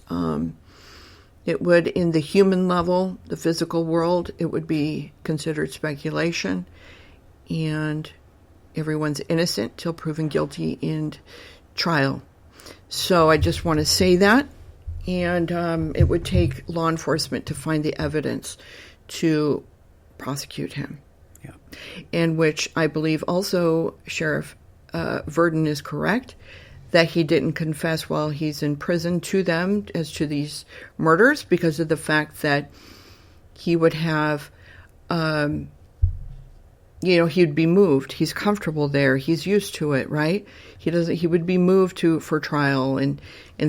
It would, in the human level, the physical world, it would be considered speculation. And everyone's innocent till proven guilty in trial. So I just want to say that. And it would take law enforcement to find the evidence to prosecute him. Yeah. In which I believe also Sheriff Verdon is correct, that he didn't confess while he's in prison to them as to these murders, because of the fact that he would have, he'd be moved. He's comfortable there. He's used to it, right? He would be moved for trial and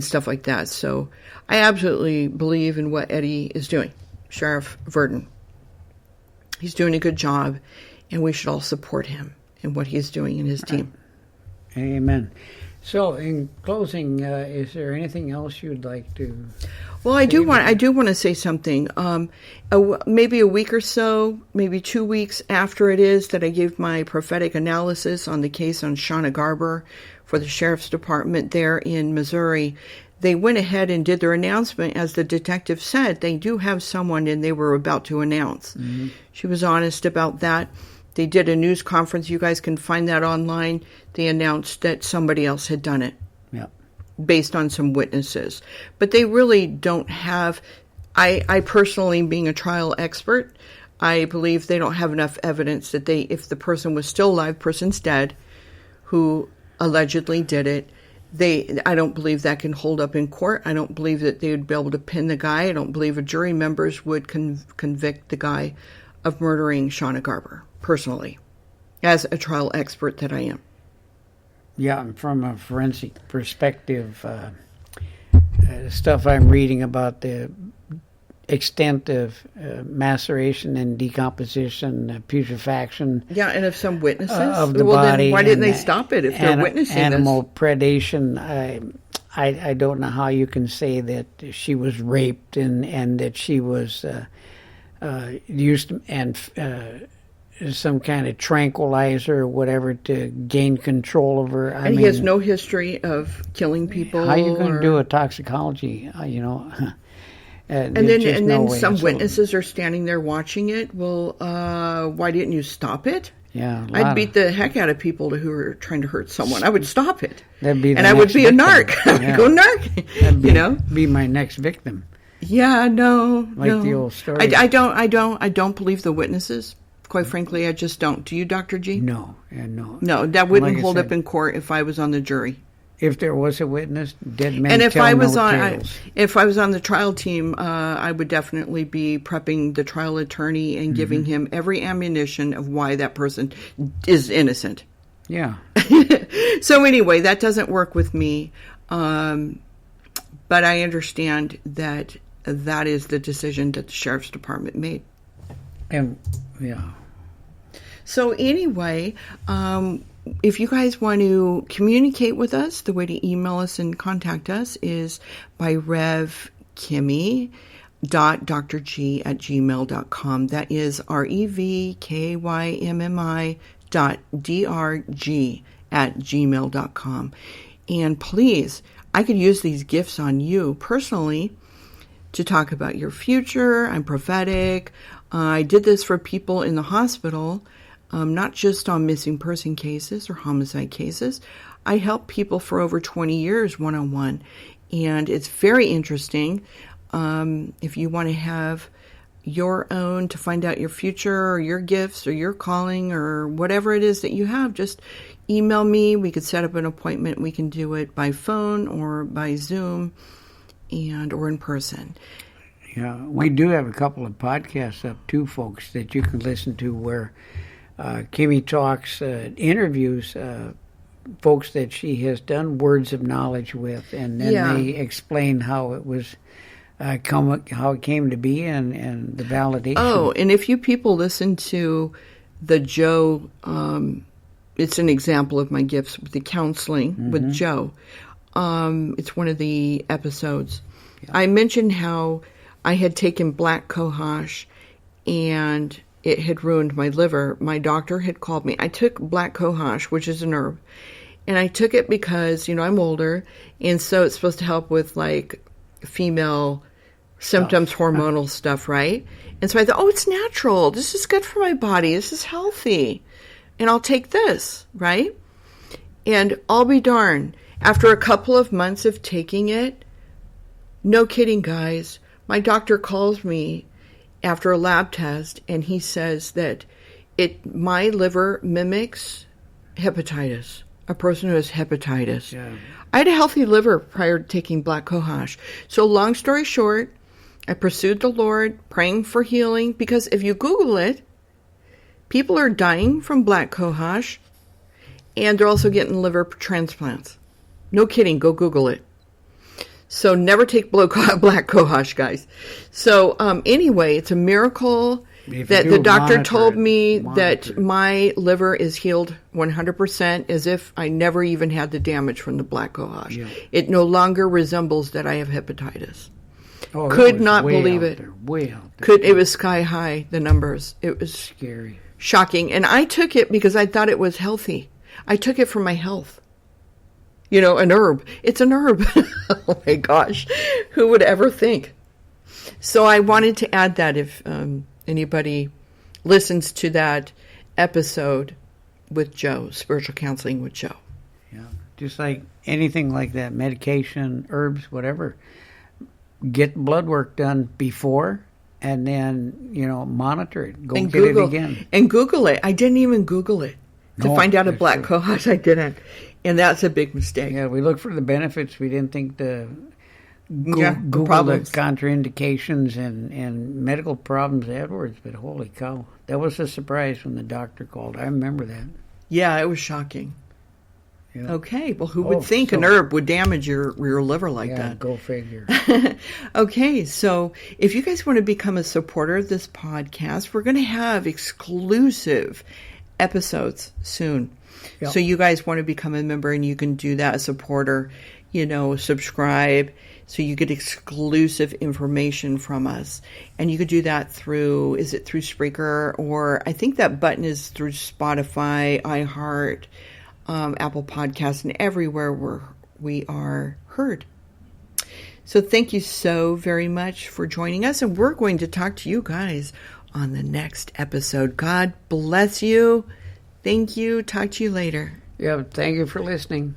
stuff like that. So I absolutely believe in what Eddie is doing, Sheriff Verdon. He's doing a good job, and we should all support him in what he's doing in his team. Amen. So, in closing, is there anything else you'd like to? Well, I do want to say something. Maybe a week or so, maybe 2 weeks after it is that I gave my prophetic analysis on the case on Shauna Garber for the Sheriff's Department there in Missouri, they went ahead and did their announcement. As the detective said, they do have someone, and they were about to announce. Mm-hmm. She was honest about that. They did a news conference. You guys can find that online. They announced that somebody else had done it. Yeah. Based on some witnesses. But they really don't have... I personally, being a trial expert, I believe they don't have enough evidence that if the person was still alive, person's dead, who allegedly did it, I don't believe that can hold up in court. I don't believe that they would be able to pin the guy. I don't believe a jury members would convict the guy of murdering Shauna Garber, personally, as a trial expert that I am. Yeah, and from a forensic perspective, stuff I'm reading about the extent of maceration and decomposition, putrefaction. Yeah, and of some witnesses of the body. Then why didn't they stop it if they're witnessing animal this? predation? I don't know how you can say that she was raped and that she was used and some kind of tranquilizer or whatever to gain control of her. And he has no history of killing people. How are you going to do a toxicology? And then some witnesses are standing there watching it. Well, why didn't you stop it? Yeah, I'd beat the heck out of people who are trying to hurt someone. I would stop it, and I would be a narc. Yeah. Go narc. That'd be my next victim. Yeah, no, the old story. I don't believe the witnesses. Quite frankly, I just don't. Do you, Dr. G? No. No, that wouldn't hold up in court if I was on the jury. If there was a witness, dead men and if tell I was no on, tales. If I was on the trial team, I would definitely be prepping the trial attorney and giving him every ammunition of why that person is innocent. Yeah. So anyway, that doesn't work with me, but I understand that is the decision that the Sheriff's Department made. And yeah. So anyway, if you guys want to communicate with us, the way to email us and contact us is by revkimmy.drg@gmail.com. That is revkymmy.drg@gmail.com. And please, I could use these gifts on you personally to talk about your future. I'm prophetic. I did this for people in the hospital, not just on missing person cases or homicide cases. I help people for over 20 years one-on-one. And it's very interesting. If you want to have your own to find out your future or your gifts or your calling or whatever it is that you have, just email me. We could set up an appointment. We can do it by phone or by Zoom or in person. Yeah, we do have a couple of podcasts up too, folks, that you can listen to where Kimmy talks, interviews folks that she has done words of knowledge with, and then they explain how it was how it came to be and the validation. Oh, and if you people listen to the Joe, it's an example of my gifts with the counseling with Joe. It's one of the episodes. Yeah. I mentioned how I had taken black cohosh and it had ruined my liver. My doctor had called me. I took black cohosh, which is an herb, and I took it because, I'm older, and so it's supposed to help with, like, female symptoms, hormonal stuff, right? And so I thought, it's natural. This is good for my body. This is healthy. And I'll take this, right? And I'll be darned. After a couple of months of taking it, no kidding, guys, my doctor calls me after a lab test, and he says that my liver mimics hepatitis, a person who has hepatitis. Yeah. I had a healthy liver prior to taking black cohosh. So long story short, I pursued the Lord, praying for healing, because if you Google it, people are dying from black cohosh, and they're also getting liver transplants. No kidding, go Google it. So never take black cohosh, guys. So anyway, it's a miracle that the doctor told me that my liver is healed 100%, as if I never even had the damage from the black cohosh. Yeah. It no longer resembles that I have hepatitis. Oh, could not believe it. Way out there. It was sky high, the numbers. It was scary, shocking. And I took it because I thought it was healthy. I took it for my health. An herb. It's an herb. Oh my gosh. Who would ever think? So I wanted to add that if anybody listens to that episode with Joe, Spiritual Counseling with Joe. Yeah. Just like anything like that, medication, herbs, whatever. Get blood work done before, and then, monitor it. Go and get Google, it again. And Google it. I didn't even Google it to find out a black cohosh. I didn't. And that's a big mistake. Yeah, we looked for the benefits. We didn't think Google the contraindications and medical problems afterwards. But holy cow, that was a surprise when the doctor called. I remember that. Yeah, it was shocking. Yeah. Okay, well, who would think an herb would damage your liver like that? Yeah, go figure. Okay, so if you guys want to become a supporter of this podcast, we're going to have exclusive episodes soon. Yep. So you guys want to become a member, and you can do that, a supporter, subscribe, so you get exclusive information from us. And you could do that through Spreaker, or I think that button is through Spotify, iHeart, Apple Podcasts, and everywhere where we are heard. So thank you so very much for joining us, and we're going to talk to you guys on the next episode. God bless you. Thank you. Talk to you later. Yeah, thank you for listening.